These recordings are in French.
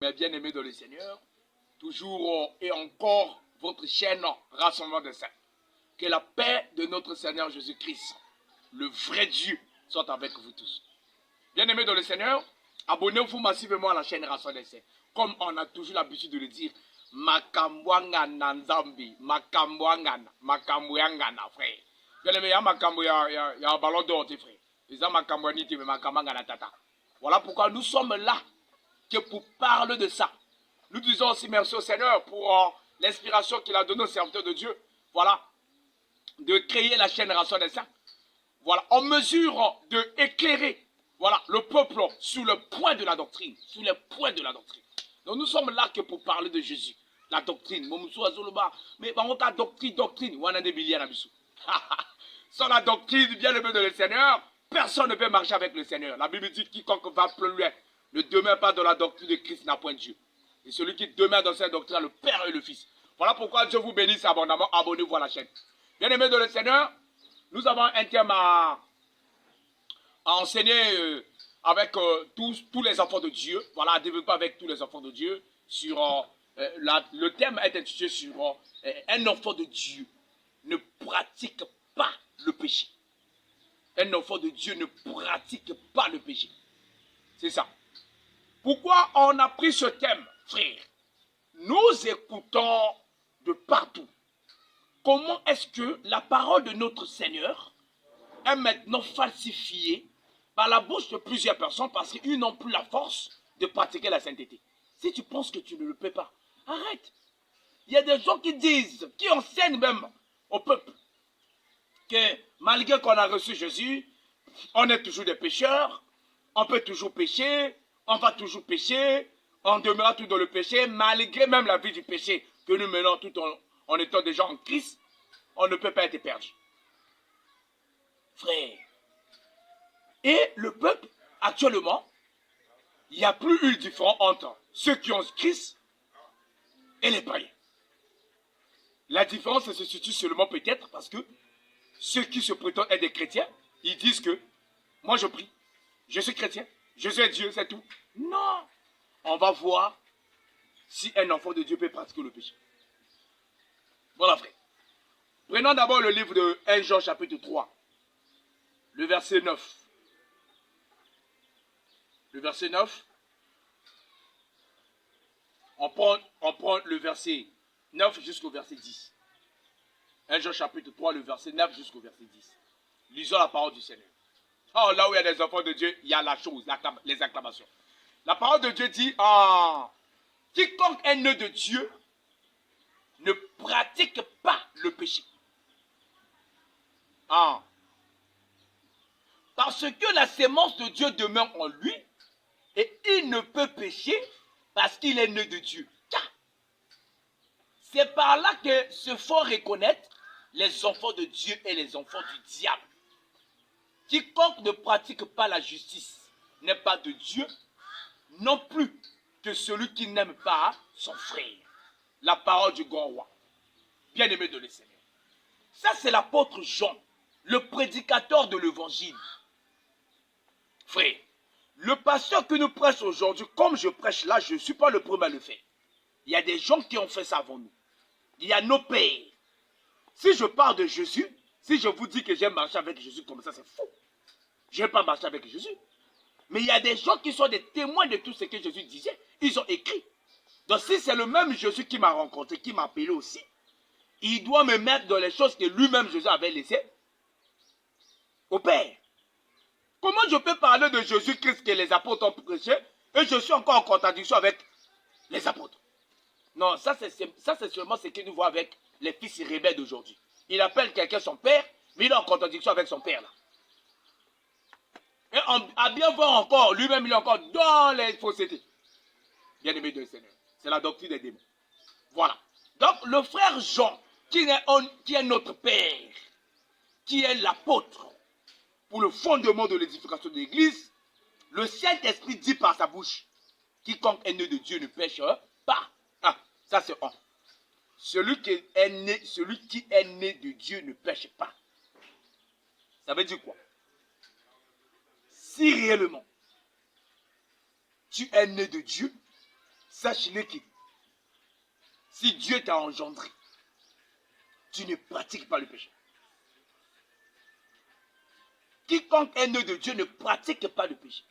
Mes bien-aimés dans le Seigneur, toujours et encore votre chaîne Rassemblement des Saints. Que la paix de notre Seigneur Jésus-Christ, le vrai Dieu, soit avec vous tous. Bien-aimés dans le Seigneur, abonnez-vous massivement à la chaîne Rassemblement des Saints. Comme on a toujours l'habitude de le dire, Makambwangana Nzambi, Makambwangana, frère. Bien-aimés, il y a Makambo, il y a un ballon d'or, frère. Il y a Makambwaniti, mais Makambwangana Tata. Voilà pourquoi nous sommes là, que pour parler de ça. Nous disons aussi merci au Seigneur pour l'inspiration qu'il a donnée aux serviteurs de Dieu. Voilà, de créer la chaîne Rassemblement des Saints. Voilà, en mesure de éclairer, voilà, le peuple sur le point de la doctrine, sur les points de la doctrine. Donc nous sommes là que pour parler de Jésus, la doctrine. Mais la doctrine, sans la doctrine bien aimé de le Seigneur, personne ne peut marcher avec le Seigneur. La Bible dit quiconque va plus loin ne demeure pas dans la doctrine de Christ n'a point de Dieu. Et celui qui demeure dans cette doctrine, le Père et le Fils. Voilà pourquoi Dieu vous bénisse abondamment. Abonnez-vous à la chaîne. Bien aimé de le Seigneur, nous avons un thème à enseigner avec tous les enfants de Dieu. Voilà, à développer avec tous les enfants de Dieu. Sur le thème est intitulé sur un enfant de Dieu ne pratique pas le péché. Un enfant de Dieu ne pratique pas le péché. C'est ça. Pourquoi on a pris ce thème, frère? Nous écoutons de partout. Comment est-ce que la parole de notre Seigneur est maintenant falsifiée par la bouche de plusieurs personnes parce qu'ils n'ont plus la force de pratiquer la sainteté? Si tu penses que tu ne le peux pas, arrête. Il y a des gens qui disent, qui enseignent même au peuple, que malgré qu'on a reçu Jésus, on est toujours des pécheurs, on peut toujours pécher, on va toujours pécher, on demeurera tout dans le péché, malgré même la vie du péché que nous menons tout en étant déjà en Christ, on ne peut pas être perdu. Frère. Et le peuple, actuellement, il n'y a plus eu de différence entre ceux qui ont Christ et les païens. La différence se situe seulement peut-être parce que ceux qui se prétendent être des chrétiens, ils disent que moi je prie, je suis chrétien, je suis Dieu, c'est tout. Non. On va voir si un enfant de Dieu peut pratiquer le péché. Voilà, frère. Prenons d'abord le livre de 1 Jean chapitre 3, le verset 9. Le verset 9. On prend le verset 9 jusqu'au verset 10. 1 Jean chapitre 3, le verset 9 jusqu'au verset 10. Lisons la parole du Seigneur. Oh, là où il y a des enfants de Dieu, il y a la chose, les acclamations. La parole de Dieu dit, quiconque est né de Dieu ne pratique pas le péché. Parce que la sémence de Dieu demeure en lui et il ne peut pécher parce qu'il est né de Dieu. C'est par là que se font reconnaître les enfants de Dieu et les enfants du diable. Quiconque ne pratique pas la justice n'est pas de Dieu, non plus que celui qui n'aime pas son frère. La parole du grand roi. Bien-aimé de le Seigneur. Ça, c'est l'apôtre Jean, le prédicateur de l'évangile. Frère, le pasteur que nous prêchons aujourd'hui, comme je prêche là, je ne suis pas le premier à le faire. Il y a des gens qui ont fait ça avant nous. Il y a nos pères. Si je parle de Jésus, si je vous dis que j'ai marché avec Jésus comme ça, c'est faux. Je n'ai pas marché avec Jésus. Mais il y a des gens qui sont des témoins de tout ce que Jésus disait. Ils ont écrit. Donc si c'est le même Jésus qui m'a rencontré, qui m'a appelé aussi, il doit me mettre dans les choses que lui-même Jésus avait laissées au Père. Comment je peux parler de Jésus-Christ que les apôtres ont prêché et je suis encore en contradiction avec les apôtres? Non, ça c'est seulement ce que nous voyons avec les fils rebelles d'aujourd'hui. Il appelle quelqu'un son père, mais il est en contradiction avec son père là. Et à bien voir encore, lui-même il est encore dans les faussetés. Bien-aimé de Seigneur, c'est la doctrine des démons. Voilà. Donc le frère Jean, qui est notre père, qui est l'apôtre pour le fondement de l'édification de l'église, le Saint-Esprit dit par sa bouche, quiconque est né de Dieu ne pêche pas. Ça c'est un. Celui qui est né de Dieu ne pêche pas. Ça veut dire quoi? Si réellement tu es né de Dieu, sache-le que si Dieu t'a engendré, tu ne pratiques pas le péché. Quiconque est né de Dieu ne pratique pas le péché.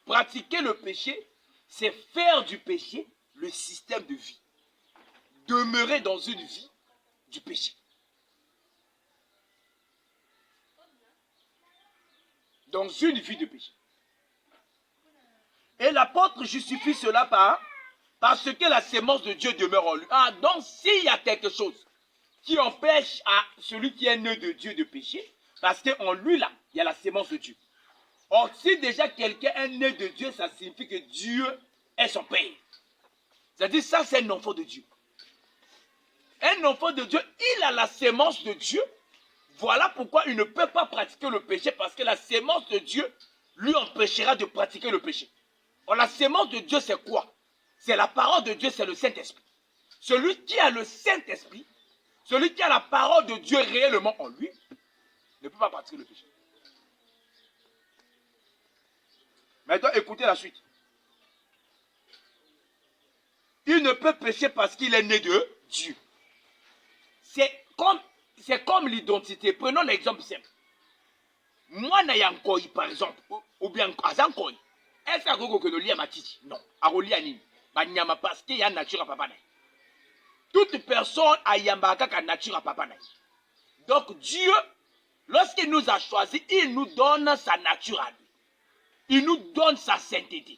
Pratiquer le péché, c'est faire du péché le système de vie. Demeurer dans une vie du péché. Dans une vie de péché. Et l'apôtre justifie cela parce que la sémence de Dieu demeure en lui. Ah, donc s'il y a quelque chose qui empêche à celui qui est né de Dieu de pécher, parce qu'en lui, là, il y a la sémence de Dieu. Or, si déjà quelqu'un est né de Dieu, ça signifie que Dieu est son Père. C'est-à-dire, ça, c'est un enfant de Dieu. Un enfant de Dieu, il a la sémence de Dieu. Voilà pourquoi il ne peut pas pratiquer le péché, parce que la sémence de Dieu lui empêchera de pratiquer le péché. Or, la sémence de Dieu, c'est quoi? C'est la parole de Dieu, c'est le Saint-Esprit. Celui qui a le Saint-Esprit, celui qui a la parole de Dieu réellement en lui, ne peut pas pratiquer le péché. Maintenant, écoutez la suite. Il ne peut pécher parce qu'il est né de Dieu. C'est comme l'identité. Prenons l'exemple simple. Moi, Nayankoi, par exemple, ou bien Azankoi, est-ce que le lia matiti? Non. Arolia ni. Banyama parce qu'il y a nature à papa. Toute personne a yambaka nature à papa. Donc Dieu, lorsqu'il nous a choisis, il nous donne sa nature à lui. Il nous donne sa sainteté.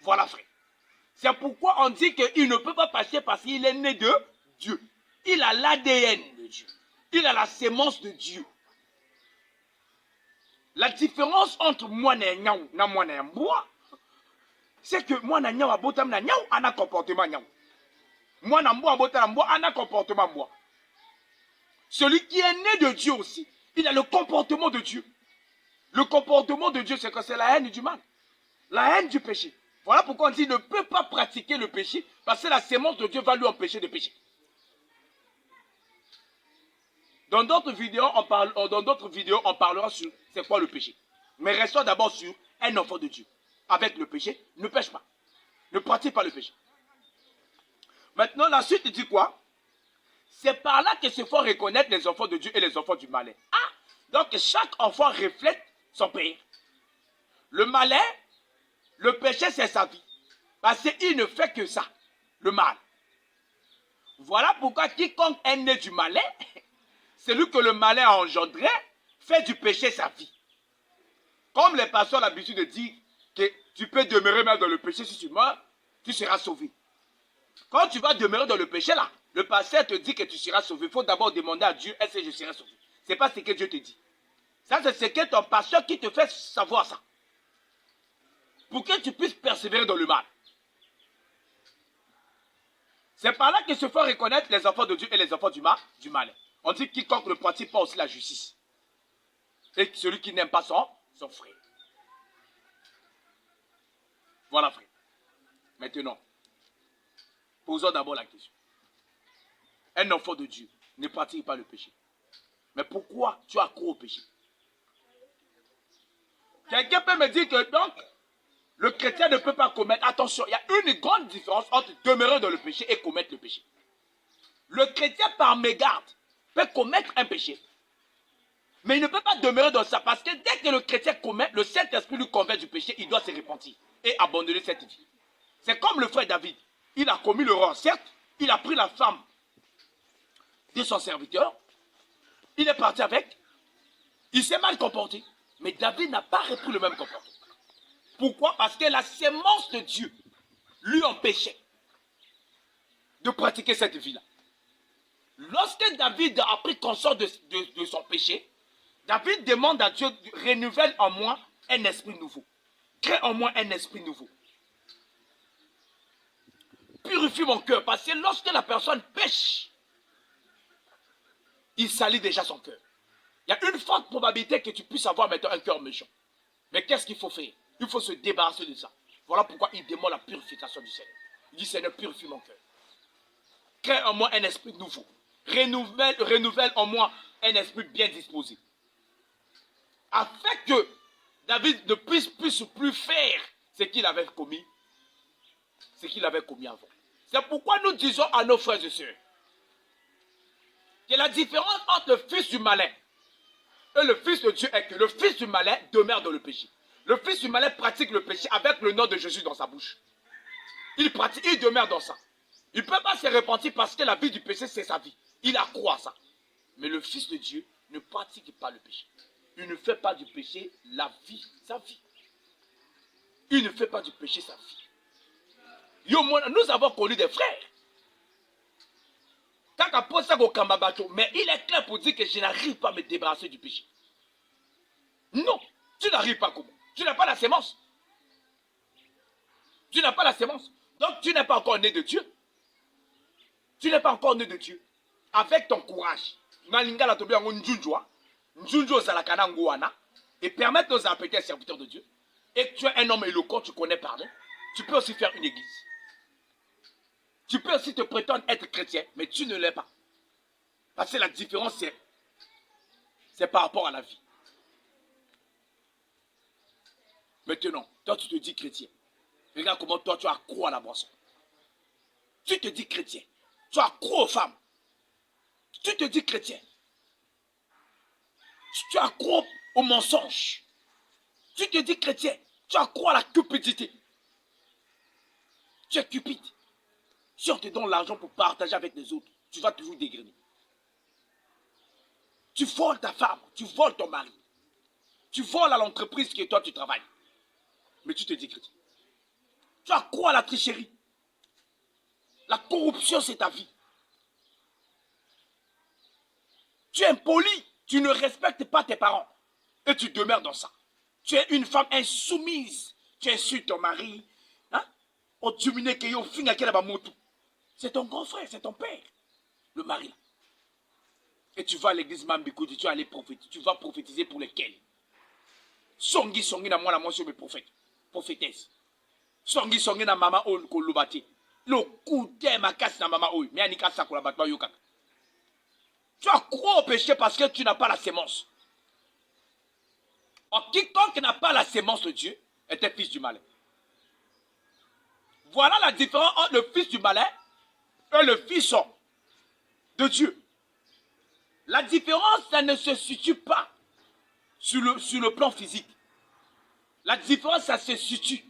Voilà, frère. C'est pourquoi on dit qu'il ne peut pas passer parce qu'il est né de Dieu. Il a l'ADN de Dieu. Il a la sémence de Dieu. La différence entre moi et moi, c'est que moi et moi, on a un comportement. Moi et moi, on a un comportement. Celui qui est né de Dieu aussi, il a le comportement de Dieu. Le comportement de Dieu, c'est que c'est la haine du mal. La haine du péché. Voilà pourquoi on dit qu'il ne peut pas pratiquer le péché parce que la sémence de Dieu va lui empêcher de pécher. Dans d'autres vidéos, on parlera sur c'est quoi le péché. Mais restons d'abord sur un enfant de Dieu. Avec le péché, ne pêche pas. Ne pratique pas le péché. Maintenant, la suite dit quoi? C'est par là que se font reconnaître les enfants de Dieu et les enfants du malin. Ah! Donc chaque enfant reflète son père. Le malin, le péché, c'est sa vie. Parce qu'il ne fait que ça, le mal. Voilà pourquoi quiconque est né du malin, celui que le malin a engendré, fait du péché sa vie. Comme les pasteurs ont l'habitude de dire que tu peux demeurer même dans le péché, si tu meurs, tu seras sauvé. Quand tu vas demeurer dans le péché là, le pasteur te dit que tu seras sauvé. Il faut d'abord demander à Dieu, est-ce que je serai sauvé? Ce n'est pas ce que Dieu te dit. Ça, c'est ce que ton pasteur qui te fait savoir ça. Pour que tu puisses persévérer dans le mal. C'est par là que se font reconnaître les enfants de Dieu et les enfants du mal. On dit quiconque ne pratique pas aussi la justice. Et celui qui n'aime pas son frère. Voilà, frère. Maintenant, posons d'abord la question. Un enfant de Dieu ne pratique pas le péché. Mais pourquoi tu accrois au péché? Quelqu'un peut me dire que donc, le chrétien ne peut pas commettre. Attention, il y a une grande différence entre demeurer dans le péché et commettre le péché. Le chrétien, par mégarde, peut commettre un péché. Mais il ne peut pas demeurer dans ça. Parce que dès que le chrétien commet, le Saint-Esprit lui convainc du péché, il doit se repentir et abandonner cette vie. C'est comme le frère David. Il a commis l'erreur. Certes, il a pris la femme de son serviteur. Il est parti avec. Il s'est mal comporté. Mais David n'a pas repris le même comportement. Pourquoi? Parce que la sémence de Dieu lui empêchait de pratiquer cette vie-là. Lorsque David a pris conscience de son péché, David demande à Dieu, renouvelle en moi un esprit nouveau. Crée en moi un esprit nouveau. Purifie mon cœur. Parce que lorsque la personne pêche, il salit déjà son cœur. Il y a une forte probabilité que tu puisses avoir maintenant un cœur méchant. Mais qu'est-ce qu'il faut faire? Il faut se débarrasser de ça. Voilà pourquoi il demande la purification du Seigneur. Il dit, Seigneur, purifie mon cœur. Crée en moi un esprit nouveau. Renouvelle en moi un esprit bien disposé. Afin que David ne puisse plus faire ce qu'il avait commis avant. C'est pourquoi nous disons à nos frères et sœurs que la différence entre le fils du malin et le fils de Dieu est que le fils du malin demeure dans le péché. Le fils du malin pratique le péché avec le nom de Jésus dans sa bouche. Il demeure dans ça. Il ne peut pas se repentir parce que la vie du péché, c'est sa vie. Il accroît à ça. Mais le fils de Dieu ne pratique pas le péché. Il ne fait pas du péché sa vie. Il ne fait pas du péché sa vie. Nous avons connu des frères. Mais il est clair pour dire que je n'arrive pas à me débarrasser du péché. Non, tu n'arrives pas comment? Tu n'as pas la sémence. Tu n'as pas la sémence. Donc tu n'es pas encore né de Dieu. Tu n'es pas encore né de Dieu. Avec ton courage. Et permettre nos appeler serviteurs de Dieu. Et que tu es un homme éloquent, tu connais parler. Tu peux aussi faire une église. Tu peux aussi te prétendre être chrétien, mais tu ne l'es pas. Parce que la différence, c'est par rapport à la vie. Maintenant, toi tu te dis chrétien. Regarde comment toi tu accrois à la boisson. Tu te dis chrétien. Tu accrois aux femmes. Tu te dis chrétien. Tu accrois au mensonge. Tu te dis chrétien. Tu accrois à la cupidité. Tu es cupide. Si on te donne l'argent pour partager avec les autres, tu vas toujours dégrainer. Tu voles ta femme, tu voles ton mari. Tu voles à l'entreprise que toi tu travailles. Mais tu te dis chrétien. Tu accrois à la tricherie. La corruption, c'est ta vie. Tu es impoli. Tu ne respectes pas tes parents. Et tu demeures dans ça. Tu es une femme insoumise. Tu insultes ton mari. C'est ton grand frère, c'est ton père. Le mari. Et tu vas à l'église Mambikoudi, tu vas aller prophétiser. Tu vas prophétiser pour lesquels? Songi na moi la moi sur mes prophètes. Prophétesse. Songi na mama o kolubati. Le coup de ma casse na mama o. Mais anika sa kolabati yoka. Tu as croire au péché parce que tu n'as pas la sémence. Or, quiconque n'a pas la sémence de Dieu est un fils du malin. Voilà la différence entre le fils du malin et le fils de Dieu. La différence, ça ne se situe pas sur le plan physique. La différence, ça se situe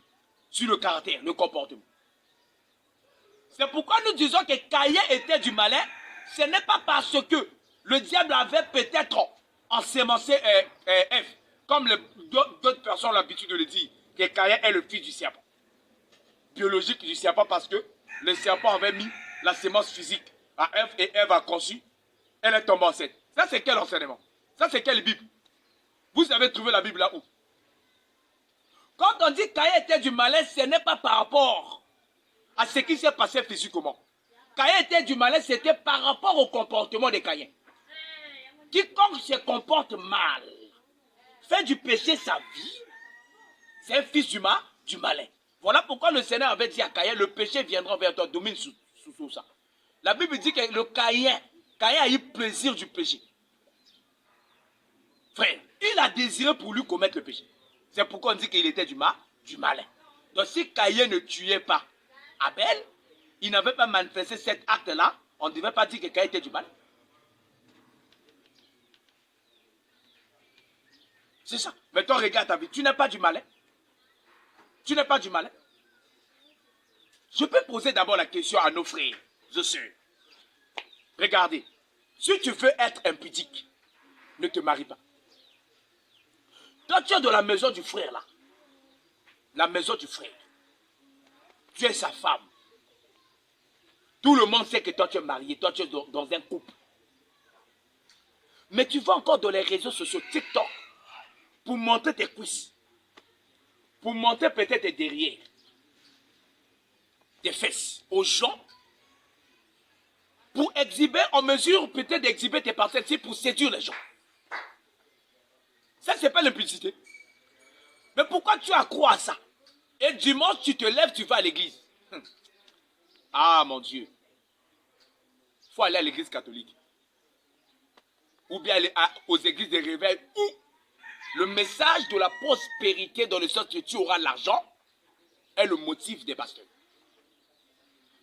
sur le caractère, le comportement. C'est pourquoi nous disons que Caïn était du malin. Ce n'est pas parce que le diable avait peut-être ensémencé Ève, comme d'autres personnes ont l'habitude de le dire, que Caïn est le fils du serpent. Biologique du serpent parce que le serpent avait mis la sémence physique à Ève et Ève a conçu. Elle est tombée enceinte. Ça, c'est quel enseignement? Ça, c'est quelle Bible? Vous avez trouvé la Bible là où? Quand on dit Caïn était du malin, ce n'est pas par rapport à ce qui s'est passé physiquement. Caïn était du malin, c'était par rapport au comportement de Caïn. Quiconque se comporte mal, fait du péché sa vie, c'est un fils du malin. Voilà pourquoi le Seigneur avait dit à Caïn, le péché viendra vers toi, domine sous ça. La Bible dit que le Caïn a eu plaisir du péché. Frère, il a désiré pour lui commettre le péché. C'est pourquoi on dit qu'il était du malin. Donc si Caïn ne tuait pas Abel, il n'avait pas manifesté cet acte-là, on ne devait pas dire que Caïn était du malin. C'est ça. Mais toi, regarde ta vie. Tu n'es pas du malin. Tu n'es pas du malin. Je peux poser d'abord la question à nos frères et sœurs. Regardez. Si tu veux être impudique, ne te marie pas. Toi, tu es dans la maison du frère, là. La maison du frère. Tu es sa femme. Tout le monde sait que toi, tu es marié. Toi, tu es dans un couple. Mais tu vas encore dans les réseaux sociaux, TikTok, pour montrer tes cuisses. Pour montrer peut-être tes derrière. Tes fesses aux gens. Pour exhiber, en mesure peut-être d'exhiber tes parties pour séduire les gens. Ça, c'est pas l'impudicité. Mais pourquoi tu accrois à ça? Et dimanche, tu te lèves, tu vas à l'église. Ah, mon Dieu. Il faut aller à l'église catholique. Ou bien aller aux églises de réveil où le message de la prospérité dans le sens que tu auras l'argent est le motif des pasteurs.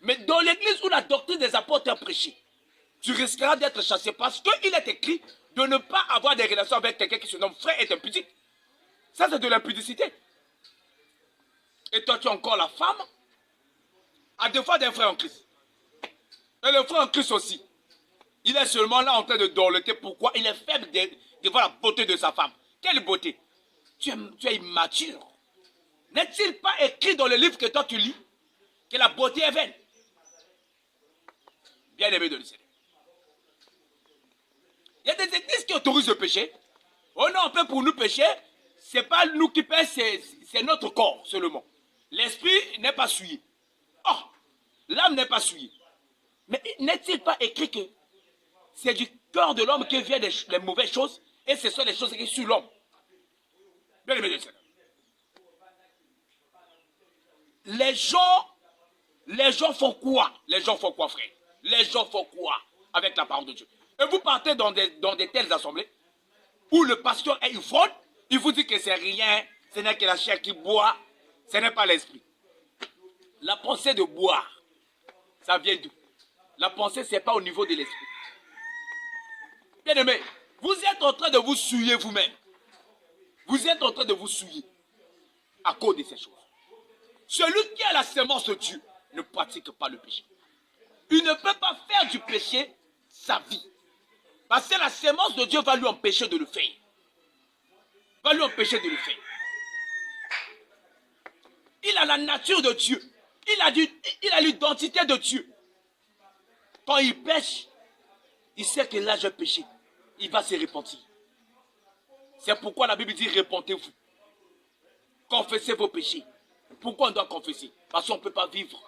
Mais dans l'église où la doctrine des apôtres est prêchée, tu risqueras d'être chassé parce qu'il est écrit de ne pas avoir des relations avec quelqu'un qui se nomme frère est impudique. Ça, c'est de l'impudicité. Et toi, tu as encore la femme à deux fois des frères en Christ. Et le frère en Christ aussi. Il est seulement là en train de dorloter. Pourquoi? Il est faible devant la beauté de sa femme. Quelle beauté? Tu es immature. N'est-il pas écrit dans le livre que toi tu lis que la beauté est vaine? Bien aimé de le Seigneur. Il y a des églises qui autorisent le péché. Oh non, on peut pour nous pécher. Ce n'est pas nous qui pêchons, c'est notre corps seulement. L'esprit n'est pas souillé. Oh, l'âme n'est pas souillée. Mais n'est-il pas écrit que c'est du cœur de l'homme que viennent les mauvaises choses et ce sont les choses qui sont sur l'homme? Bien aimé de Seigneur. Les gens font quoi? Les gens font quoi, frère? Les gens font quoi avec la parole de Dieu? Et vous partez dans des telles assemblées où le pasteur est ivrogne, il vous dit que c'est rien, ce n'est que la chair qui boit, ce n'est pas l'esprit. La pensée de boire, ça vient d'où? La pensée, ce n'est pas au niveau de l'esprit. Bien aimé, vous êtes en train de vous souiller vous-même. Vous êtes en train de vous souiller à cause de ces choses. Celui qui a la sémence de Dieu ne pratique pas le péché. Il ne peut pas faire du péché sa vie. Parce que la sémence de Dieu va lui empêcher de le faire. Va lui empêcher de le faire. Il a la nature de Dieu. Il a l'identité de Dieu. Quand il pêche, il sait que là j'ai péché. Il va se repentir. C'est pourquoi la Bible dit repentez-vous. Confessez vos péchés. Pourquoi on doit confesser? Parce qu'on ne peut pas vivre.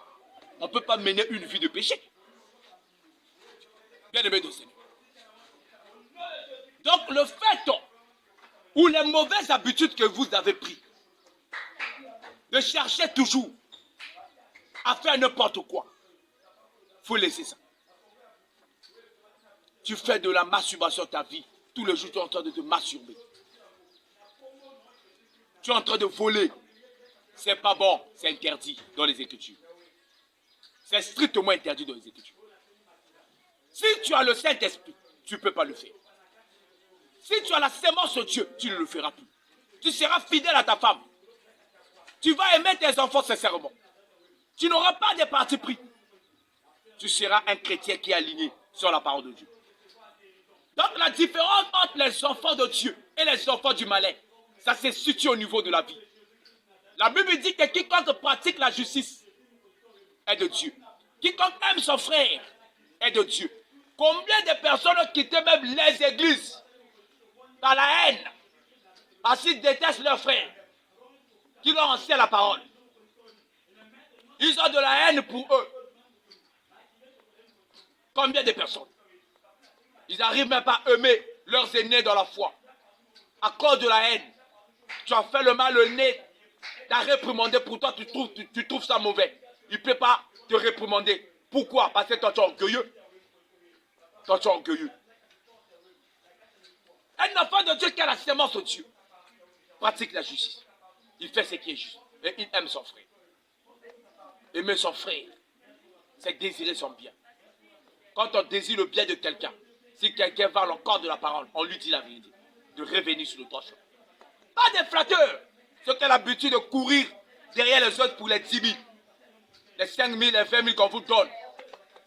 On ne peut pas mener une vie de péché. Bien aimé de Seigneur. Donc le fait ou les mauvaises habitudes que vous avez prises, de chercher toujours à faire n'importe quoi, il faut laisser ça. Tu fais de la masturbation ta vie. Tous les jours, tu es en train de te masturber. Tu es en train de voler. C'est pas bon, c'est interdit dans les Écritures. C'est strictement interdit dans les Écritures. Si tu as le Saint-Esprit, tu ne peux pas le faire. Si tu as la sémence de Dieu, tu ne le feras plus. Tu seras fidèle à ta femme. Tu vas aimer tes enfants sincèrement. Tu n'auras pas de parti pris. Tu seras un chrétien qui est aligné sur la parole de Dieu. Donc la différence entre les enfants de Dieu et les enfants du malin, ça se situe au niveau de la vie. La Bible dit que quiconque pratique la justice est de Dieu. Quiconque aime son frère est de Dieu. Combien de personnes ont quitté même les églises dans la haine, parce qu'ils détestent leurs frères, qui leur enseignent la parole. Ils ont de la haine pour eux. Combien de personnes? Ils n'arrivent même pas à aimer leurs aînés dans la foi. À cause de la haine. Tu as fait le mal, le nez t'a réprimandé, pour toi tu trouves ça mauvais. Il ne peut pas te réprimander. Pourquoi? Parce que toi tu es orgueilleux. Toi tu es orgueilleux. Un enfant de Dieu qui a la sémence de Dieu pratique la justice. Il fait ce qui est juste. Et il aime son frère. Aimer son frère, c'est désirer son bien. Quand on désire le bien de quelqu'un, si quelqu'un parle encore de la parole, on lui dit la vérité. De revenir sur le droit chemin. Pas des flatteurs. Ceux qui ont l'habitude de courir derrière les autres pour les 10 000. Les 5 000, les 20 000 qu'on vous donne.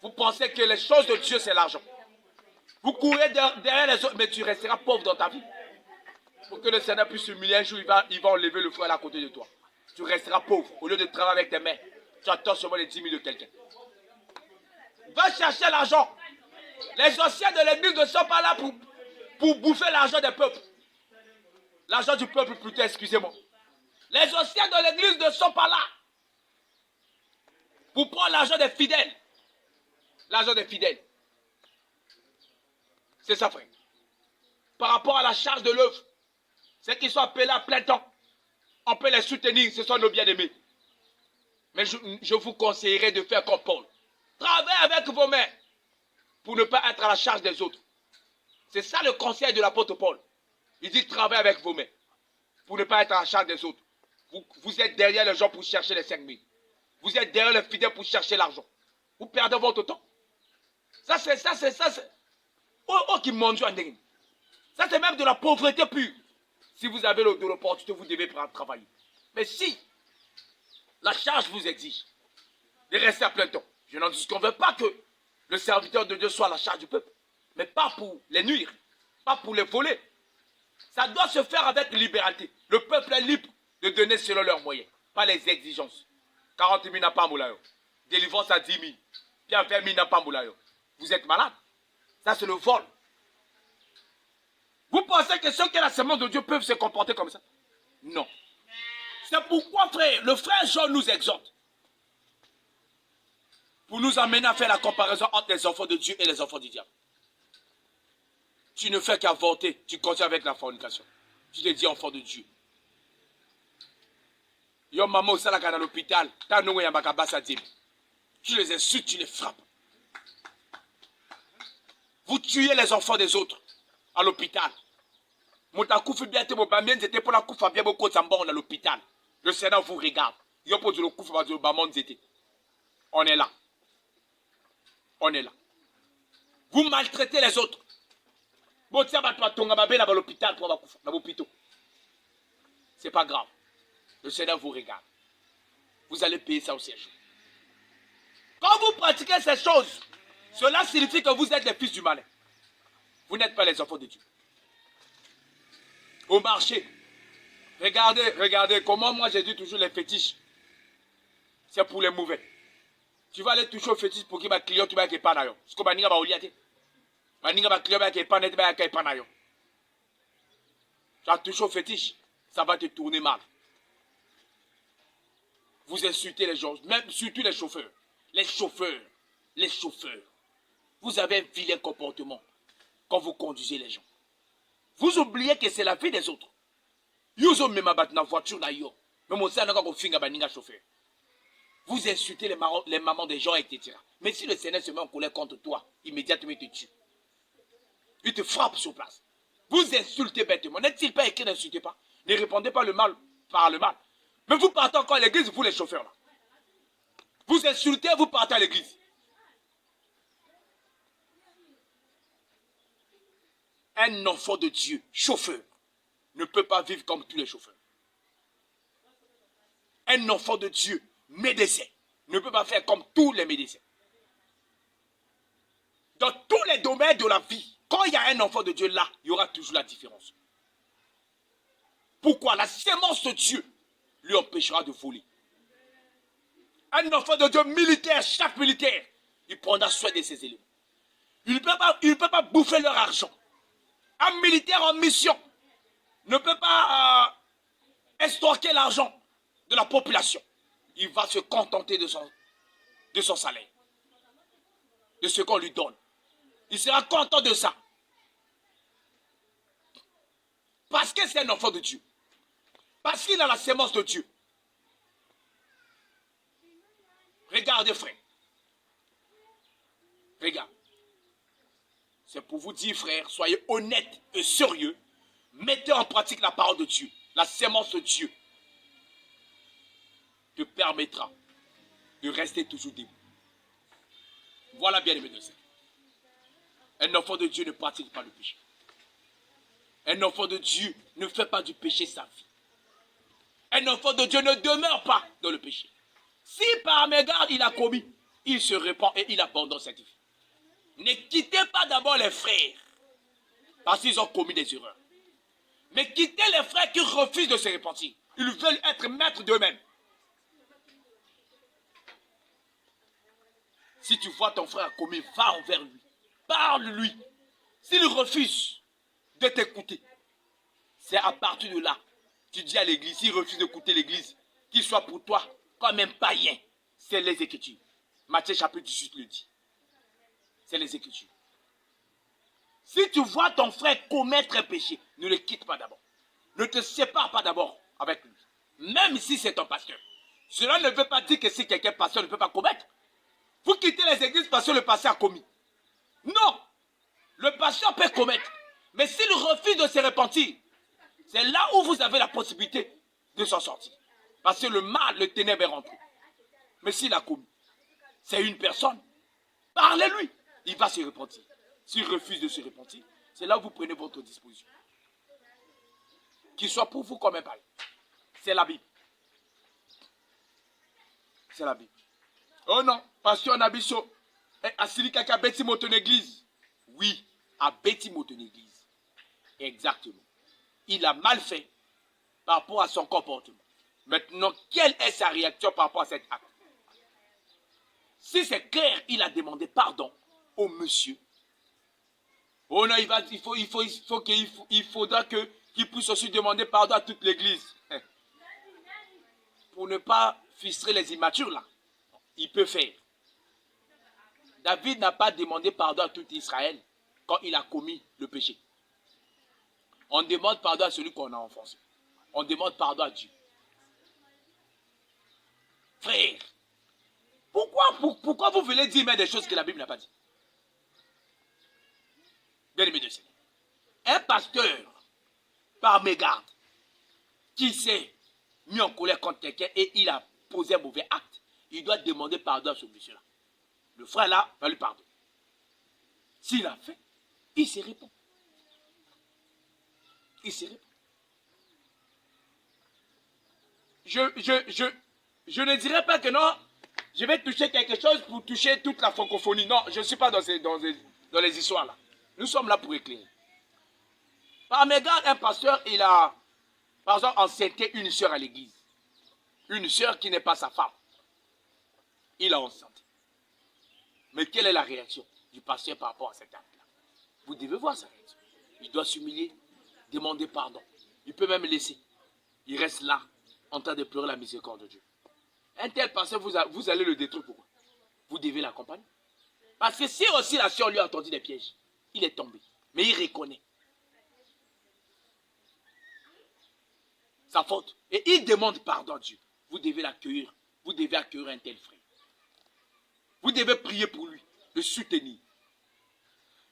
Vous pensez que les choses de Dieu, c'est l'argent. Vous courez derrière les autres, mais tu resteras pauvre dans ta vie. Pour que le Seigneur puisse s'humilier un jour, il va enlever le frère à côté de toi. Tu resteras pauvre. Au lieu de travailler avec tes mains, tu attends seulement les 10 000 de quelqu'un. Va chercher l'argent. Les anciens de l'église ne sont pas là pour bouffer l'argent des peuples. L'argent du peuple plutôt, excusez-moi. Les anciens de l'église ne sont pas là pour prendre l'argent des fidèles. L'argent des fidèles. C'est ça, frère. Par rapport à la charge de l'œuvre, ceux qui sont appelés à plein temps, on peut les soutenir, ce sont nos bien-aimés. Mais je vous conseillerais de faire comme Paul. Travaillez avec vos mains pour ne pas être à la charge des autres. C'est ça le conseil de l'apôtre Paul. Il dit travaillez avec vos mains pour ne pas être à la charge des autres. Vous êtes derrière les gens pour chercher les 5 000. Vous êtes derrière les fidèles pour chercher l'argent. Vous perdez votre temps. Ça, c'est. Oh, qui mange en dingue. Ça, c'est même de la pauvreté pure. Si vous avez de l'opportunité, vous devez travailler. Mais si la charge vous exige de rester à plein temps, je n'en disconviens pas que le serviteur de Dieu soit à la charge du peuple. Mais pas pour les nuire, pas pour les voler. Ça doit se faire avec libéralité. Le peuple est libre de donner selon leurs moyens, pas les exigences. 40 000 n'a pas moulayo. Délivrance à 10 000. Puis 20 000 n'a pas moulayo. Vous êtes malade. Ça, c'est le vol. Vous pensez que ceux qui ont la semence de Dieu peuvent se comporter comme ça? Non. C'est pourquoi, frère, le frère Jean nous exhorte. Pour nous amener à faire la comparaison entre les enfants de Dieu et les enfants du diable. Tu ne fais qu'avorter, tu continues avec la fornication. Tu te dis enfant de Dieu. Yo maman au dans l'hôpital, tu les insultes, tu les frappes. Vous tuez les enfants des autres à l'hôpital. Mon takouf bien te bambien c'était pour la coupe bien beaucoup de sambon à l'hôpital. Le Sénat vous regarde. Yo pour le coup va le bamon zété. On est là. On est là. Vous maltraitez les autres. Bon tiens bah toi tonga babé là à l'hôpital pour va dans l'hôpital. C'est pas grave. Le Sénat vous regarde. Vous allez payer ça au siège. Quand vous pratiquez ces choses, cela signifie que vous êtes les fils du malin. Vous n'êtes pas les enfants de Dieu. Au marché, regardez comment moi j'ai dit toujours les fétiches. C'est pour les mauvais. Tu vas aller toucher au fétiche pour qu'il y ait un client qui va être pas d'ailleurs. Parce que tu vas aller un client qui va être pas d'ailleurs. Tu vas toucher au fétiche, ça va te tourner mal. Vous insultez les gens, même surtout les chauffeurs. Les chauffeurs. Vous avez un vilain comportement quand vous conduisez les gens. Vous oubliez que c'est la vie des autres. Vous avez même dans voiture d'ailleurs. Même aussi, chauffeur. Vous insultez les mamans des gens, etc. Mais si le Seigneur se met en colère contre toi, immédiatement il te tue. Il te frappe sur place. Vous insultez bêtement. N'est-il pas écrit n'insultez pas? Ne répondez pas le mal par le mal. Mais vous partez encore à l'église, vous les chauffeurs là. Vous insultez, vous partez à l'église. Un enfant de Dieu, chauffeur, ne peut pas vivre comme tous les chauffeurs. Un enfant de Dieu, médecin, ne peut pas faire comme tous les médecins. Dans tous les domaines de la vie, quand il y a un enfant de Dieu là, il y aura toujours la différence. Pourquoi? La sémence de Dieu lui empêchera de voler. Un enfant de Dieu militaire, chaque militaire, il prendra soin de ses éléments. Il ne peut pas bouffer leur argent. Un militaire en mission ne peut pas estorquer l'argent de la population. Il va se contenter de son salaire, de ce qu'on lui donne. Il sera content de ça. Parce que c'est un enfant de Dieu. Parce qu'il a la sémence de Dieu. Regardez, frère. Regarde. C'est pour vous dire, frère, soyez honnêtes et sérieux. Mettez en pratique la parole de Dieu. La sémence de Dieu te permettra de rester toujours debout. Voilà bien, les médecins. Un enfant de Dieu ne pratique pas le péché. Un enfant de Dieu ne fait pas du péché sa vie. Un enfant de Dieu ne demeure pas dans le péché. Si par mégarde il a commis, il se répand et il abandonne cette vie. Ne quittez pas d'abord les frères, parce qu'ils ont commis des erreurs. Mais quittez les frères qui refusent de se repentir. Ils veulent être maîtres d'eux-mêmes. Si tu vois ton frère commis, va envers lui. Parle-lui. S'il refuse de t'écouter, c'est à partir de là, tu dis à l'église, s'il refuse d'écouter l'église, qu'il soit pour toi comme un païen. C'est les Écritures. Matthieu chapitre 18 le dit. C'est les Écritures. Si tu vois ton frère commettre un péché, ne le quitte pas d'abord. Ne te sépare pas d'abord avec lui. Même si c'est ton pasteur. Cela ne veut pas dire que si quelqu'un pasteur ne peut pas commettre. Vous quittez les églises parce que le pasteur a commis. Non. Le pasteur peut commettre. Mais s'il refuse de se repentir, c'est là où vous avez la possibilité de s'en sortir. Parce que le mal, le ténèbre est rentré. Mais s'il a commis, c'est une personne. Parlez-lui. Il va se repentir. S'il refuse de se repentir, c'est là où vous prenez votre disposition. Qu'il soit pour vous comme un païen. C'est la Bible. C'est la Bible. Oh non, pasteur Nabiso, Asili Kaka Betty mon église. Oui, à Betty mon église. Exactement. Il a mal fait par rapport à son comportement. Maintenant, quelle est sa réaction par rapport à cet acte? Si c'est clair, il a demandé pardon au monsieur. Oh non, il faudra qu'il puisse aussi demander pardon à toute l'église. Pour ne pas frustrer les immatures là. Il peut faire. David n'a pas demandé pardon à tout Israël quand il a commis le péché. On demande pardon à celui qu'on a enfoncé. On demande pardon à Dieu. Frère, pourquoi vous voulez dire des choses que la Bible n'a pas dit? Bien-aimé de Seigneur. Un pasteur, par mégarde, qui s'est mis en colère contre quelqu'un et il a posé un mauvais acte, il doit demander pardon à ce monsieur-là. Le frère là va lui pardonner. S'il a fait, il se répond. Il se répond. Je ne dirais pas que non, je vais toucher quelque chose pour toucher toute la francophonie. Non, je ne suis pas dans les histoires là. Nous sommes là pour éclairer. Par mégarde, un pasteur, il a, par exemple, enceinté une sœur à l'église. Une sœur qui n'est pas sa femme. Il a enceinté. Mais quelle est la réaction du pasteur par rapport à cet acte-là? Vous devez voir sa réaction. Il doit s'humilier, demander pardon. Il peut même laisser. Il reste là, en train de pleurer la miséricorde de Dieu. Un tel pasteur, vous allez le détruire. Pourquoi? Vous devez l'accompagner. Parce que si aussi la sœur lui a entendu des pièges, il est tombé. Mais il reconnaît sa faute. Et il demande pardon à Dieu. Vous devez l'accueillir. Vous devez accueillir un tel frère. Vous devez prier pour lui, le soutenir.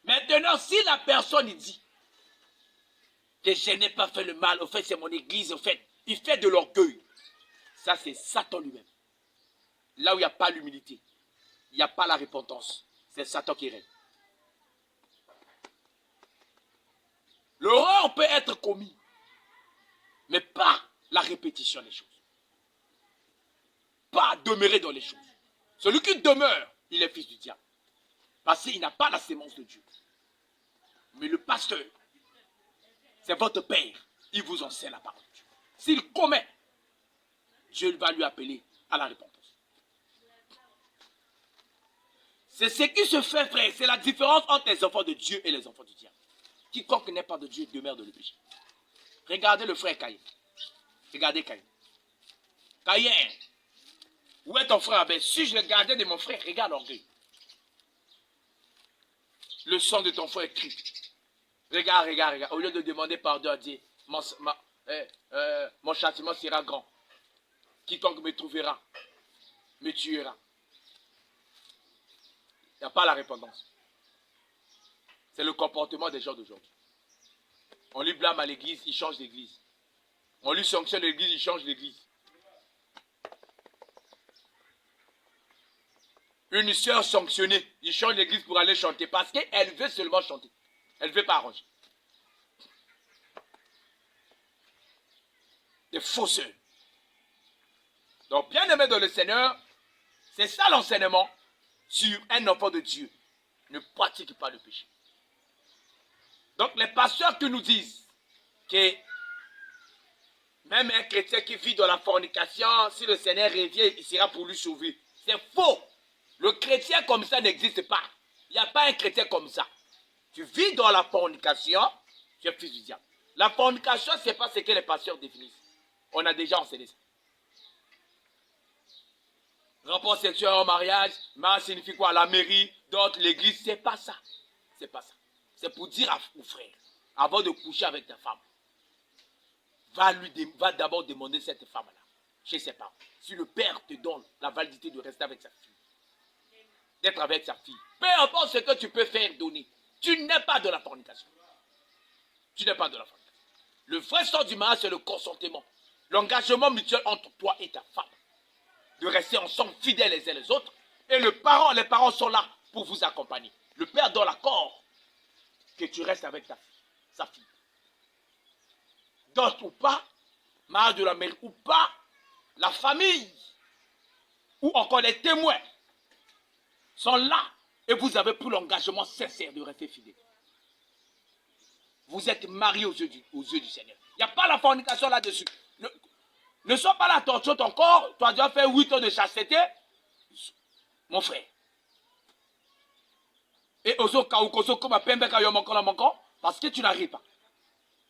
Maintenant, si la personne dit que je n'ai pas fait le mal, au fait c'est mon église, au fait, il fait de l'orgueil. Ça c'est Satan lui-même. Là où il n'y a pas l'humilité, il n'y a pas la repentance, c'est Satan qui règne. L'erreur peut être commise, mais pas la répétition des choses. Pas demeurer dans les choses. Celui qui demeure, il est fils du diable. Parce qu'il n'a pas la sémence de Dieu. Mais le pasteur, c'est votre père. Il vous enseigne la parole de Dieu. S'il commet, Dieu va lui appeler à la repentance. C'est ce qui se fait, frère. C'est la différence entre les enfants de Dieu et les enfants du diable. Quiconque n'est pas de Dieu demeure dans le péché. Regardez le frère Caïn. Regardez Caïn. Caïn, où est ton frère Abel? Si je le gardais de mon frère, regarde l'orgueil. Le sang de ton frère crie. Regarde, regarde, regarde. Au lieu de demander pardon à Dieu, mon châtiment sera grand. Quiconque me trouvera, me tuera. Il n'y a pas la repentance. C'est le comportement des gens d'aujourd'hui. On lui blâme à l'église, il change d'église. On lui sanctionne l'église, il change d'église. Une sœur sanctionnée, il change l'église pour aller chanter parce qu'elle veut seulement chanter. Elle ne veut pas arranger. Des faux sœurs. Donc, bien aimé dans le Seigneur, c'est ça l'enseignement sur un enfant de Dieu. Ne pratique pas le péché. Donc, les pasteurs qui nous disent que même un chrétien qui vit dans la fornication, si le Seigneur revient, il sera pour lui sauver. C'est faux. Le chrétien comme ça n'existe pas. Il n'y a pas un chrétien comme ça. Tu vis dans la fornication, tu es fils du diable. La fornication, ce n'est pas ce que les pasteurs définissent. On a déjà enseigné ça. Rapport sexuel au mariage, mariage signifie quoi? La mairie, d'autres, l'église, c'est pas ça. C'est pas ça. C'est pour dire aux frères, avant de coucher avec ta femme, va d'abord demander cette femme-là, chez ses parents. Si le père te donne la validité de rester avec sa fille, d'être avec sa fille, peu importe ce que tu peux faire donner, tu n'es pas de la fornication. Tu n'es pas de la fornication. Le vrai sens du mariage, c'est le consentement. l'engagement mutuel entre toi et ta femme, de rester ensemble fidèles les uns les autres, et les parents sont là pour vous accompagner. Le père donne l'accord que tu restes avec sa fille. D'autres ou pas, mari de la mairie ou pas, la famille, ou encore les témoins, sont là et vous avez pris l'engagement sincère de rester fidèle. Vous êtes mariés aux yeux du Seigneur. Il n'y a pas la fornication là-dessus. Ne sois pas là, torture ton corps. Tu as déjà fait 8 ans de chasteté. Mon frère. Et parce que tu n'arrives pas.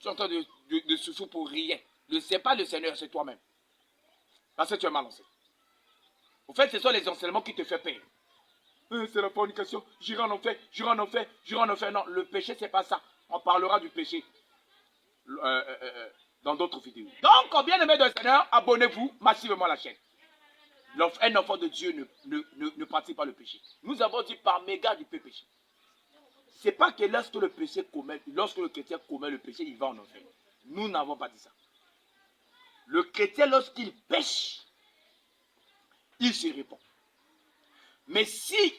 Tu es en train de souffrir pour rien. Ne sais pas le Seigneur, c'est toi-même. Parce que tu es mal lancé. Au fait, ce sont les enseignements qui te font peur. C'est la fornication. J'irai en enfer, j'irai en enfer, j'irai en enfer. Non, le péché, c'est pas ça. On parlera du péché dans d'autres vidéos. Donc, bien aimé de Seigneur, abonnez-vous massivement à la chaîne. Un enfant de Dieu ne pratique pas le péché. Nous avons dit par mégarde du péché. C'est pas que lorsque le chrétien commet le péché, il va en enfer. Nous n'avons pas dit ça. Le chrétien, lorsqu'il pêche, il se répand. Mais si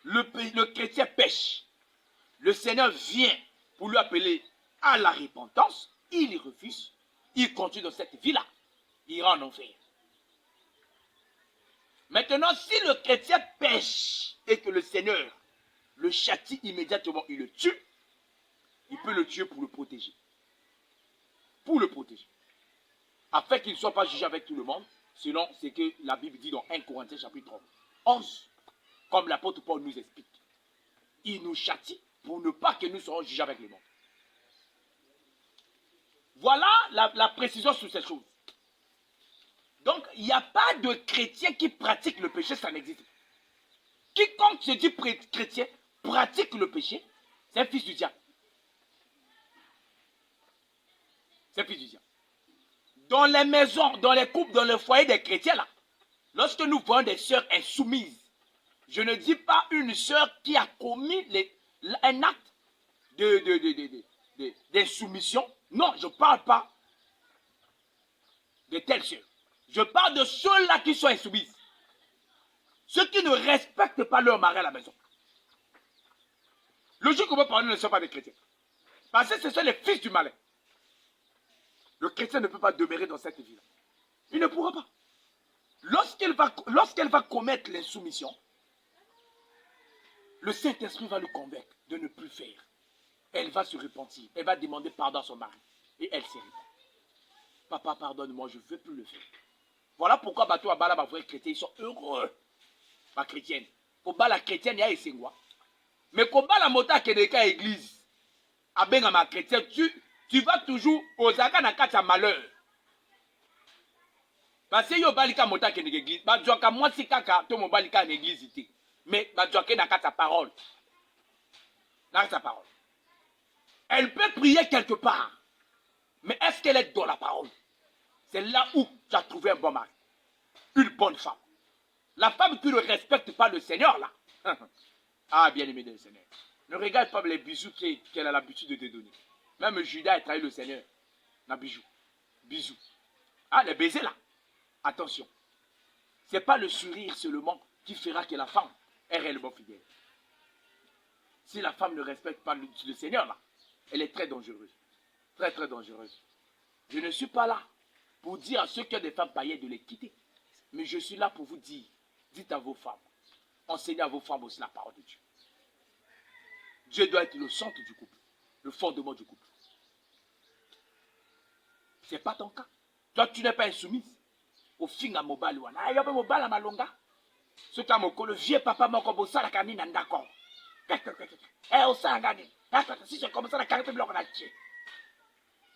le chrétien pêche, le Seigneur vient pour lui appeler à la repentance, il y refuse, il continue dans cette vie-là, il ira en enfer. Maintenant, si le chrétien pêche et que le Seigneur le châtie immédiatement, il le tue, il peut le tuer pour le protéger. Pour le protéger. Afin qu'il ne soit pas jugé avec tout le monde, selon ce que la Bible dit dans 1 Corinthiens chapitre 11, comme l'apôtre Paul nous explique. Il nous châtie pour ne pas que nous soyons jugés avec le monde. Voilà la précision sur ces choses. Donc, il n'y a pas de chrétien qui pratique le péché, ça n'existe pas. Quiconque se dit chrétien pratique le péché, c'est un fils du diable. C'est un fils du diable. Dans les maisons, dans les couples, dans le foyer des chrétiens, là, lorsque nous voyons des sœurs insoumises, je ne dis pas une sœur qui a commis un acte d'insoumission. Non, je ne parle pas de telles sœurs. Je parle de ceux-là qui sont insoumises. Ceux qui ne respectent pas leur mari à la maison. Logiquement parlant, ne sont pas des chrétiens. Parce que ce sont les fils du malin. Le chrétien ne peut pas demeurer dans cette vie-là. Il ne pourra pas. Lorsqu'elle va commettre l'insoumission, le Saint-Esprit va le convaincre de ne plus faire. Elle va se repentir. Elle va demander pardon à son mari. Et elle se répand. Papa, pardonne-moi, je ne veux plus le faire. Voilà pourquoi Bateau Abala, ma vraie chrétienne, ils sont heureux. Ma chrétienne. Pour la chrétienne, il y a essayé. Mais pour la mota qui est dans l'église, avec ma chrétienne, tu vas toujours aux agas dans le malheur. Parce que yo balika mota qui est dans l'église, badjoka moi si kaka to mo balika dans l'église ité. Mais badjoka dans ta parole. Dans sa parole. Elle peut prier quelque part. Mais est-ce qu'elle est dans la parole? C'est là où tu as trouvé un bon mari. Une bonne femme. La femme qui ne respecte pas le Seigneur, là. Ah, bien aimé le Seigneur. Ne regarde pas les bisous qu'elle a l'habitude de te donner. Même Judas a trahi le Seigneur. Na bijoux. Bisous. Ah, les baisers, là. Attention. Ce n'est pas le sourire seulement qui fera que la femme est réellement fidèle. Si la femme ne respecte pas le Seigneur, là, elle est très dangereuse. Très, très dangereuse. Je ne suis pas là pour dire à ceux qui ont des femmes païennes de les quitter. Mais je suis là pour vous dire, dites à vos femmes, enseignez à vos femmes aussi la parole de Dieu. Dieu doit être le centre du couple, le fondement du couple. Ce n'est pas ton cas. Toi, tu n'es pas insoumise. Au fin à mobile, il y a un mobile à Malonga. Ce qui a le vieux papa m'a dit, ça la canine en d'accord. Eh, au sang, si c'est comme ça, la canine bloque la tue.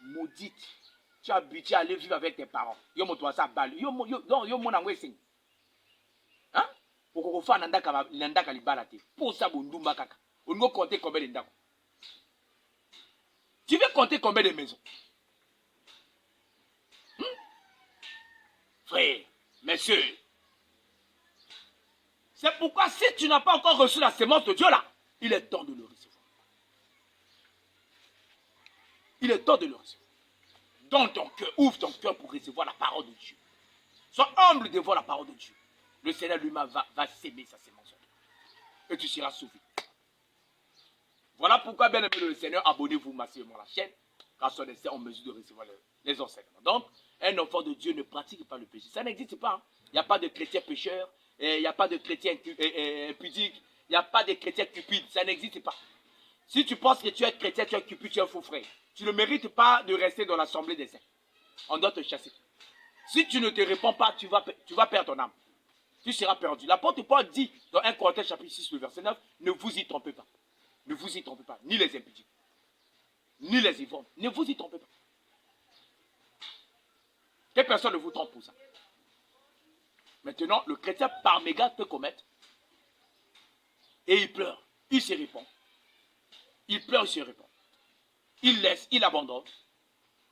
Maudite. Tu es habitué à aller vivre avec tes parents. Yo mo toi ça balle. Yo mon angwe sing. Hein? Pour qu'on fasse nandaka libala te. Pour ça bundumba kaka. On va compter combien de ndako. Tu veux compter combien de maisons? Frère, messieurs. C'est pourquoi si tu n'as pas encore reçu la sémence de Dieu là, il est temps de le recevoir. Il est temps de le recevoir. Donne ton cœur, ouvre ton cœur pour recevoir la parole de Dieu. Sois humble devant la parole de Dieu. Le Seigneur lui-même va s'aimer sa sémence. Et tu seras sauvé. Voilà pourquoi, bien aimé le Seigneur, abonnez-vous massivement à la chaîne, car son essai en mesure de recevoir les enseignements. Donc, un enfant de Dieu ne pratique pas le péché. Ça n'existe pas. Hein. Il n'y a pas de chrétien pécheur, il n'y a pas de chrétien impudique, il n'y a pas de chrétien cupide. Ça n'existe pas. Si tu penses que tu es chrétien, tu es cupide, tu es un faux frère. Tu ne mérites pas de rester dans l'assemblée des saints. On doit te chasser. Si tu ne te réponds pas, tu vas perdre ton âme. Tu seras perdu. L'apôtre Paul dit dans 1 Corinthiens chapitre 6, le verset 9, ne vous y trompez pas. Ne vous y trompez pas. Ni les impudiques, ni les ivrognes. Ne vous y trompez pas. Que personne ne vous trompe pour ça. Maintenant, le chrétien par méga peut commettre. Et il pleure. Il se répand. Il pleure, il se répand. Il laisse, il abandonne.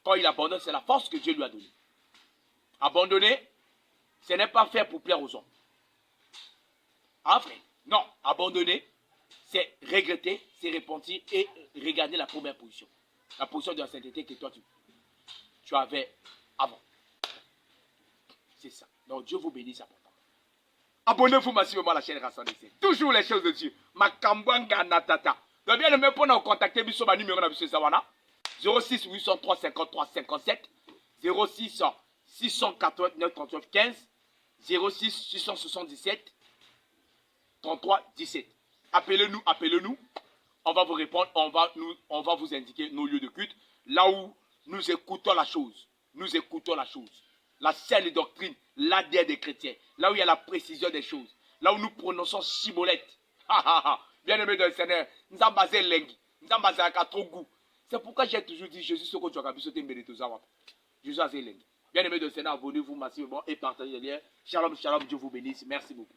Quand il abandonne, c'est la force que Dieu lui a donnée. Abandonner, ce n'est pas faire pour plaire aux hommes. Ah frère, non, abandonner, c'est regretter, c'est repentir et regarder la première position. La position de la sainteté que toi tu avais avant. C'est ça. Donc Dieu vous bénisse abondamment. Abonnez-vous massivement à la chaîne Rassemblée. Toujours les choses de Dieu. Makambwanga Natata. Donc bien aimé pour nous contacter, bisous ma numéro de M. Zawana. 06 803 53 57 06 689 39 15 06 677 33 17. Appelez-nous, appelez-nous. On va vous répondre, on va vous indiquer nos lieux de culte. Là où nous écoutons la chose. Nous écoutons la chose. La saine doctrine, l'ADN des chrétiens. Là où il y a la précision des choses. Là où nous prononçons chibolette. Bien aimé dans le Seigneur, nous avons basé l'engi. Nous avons basé à trop goût. C'est pourquoi j'ai toujours dit Jésus, ce que tu as vu, c'était Mbélétozawa. Jésus a fait l'engi. Bien aimé dans le Seigneur, abonnez-vous massivement et partagez les liens. Shalom, shalom, Dieu vous bénisse. Merci beaucoup.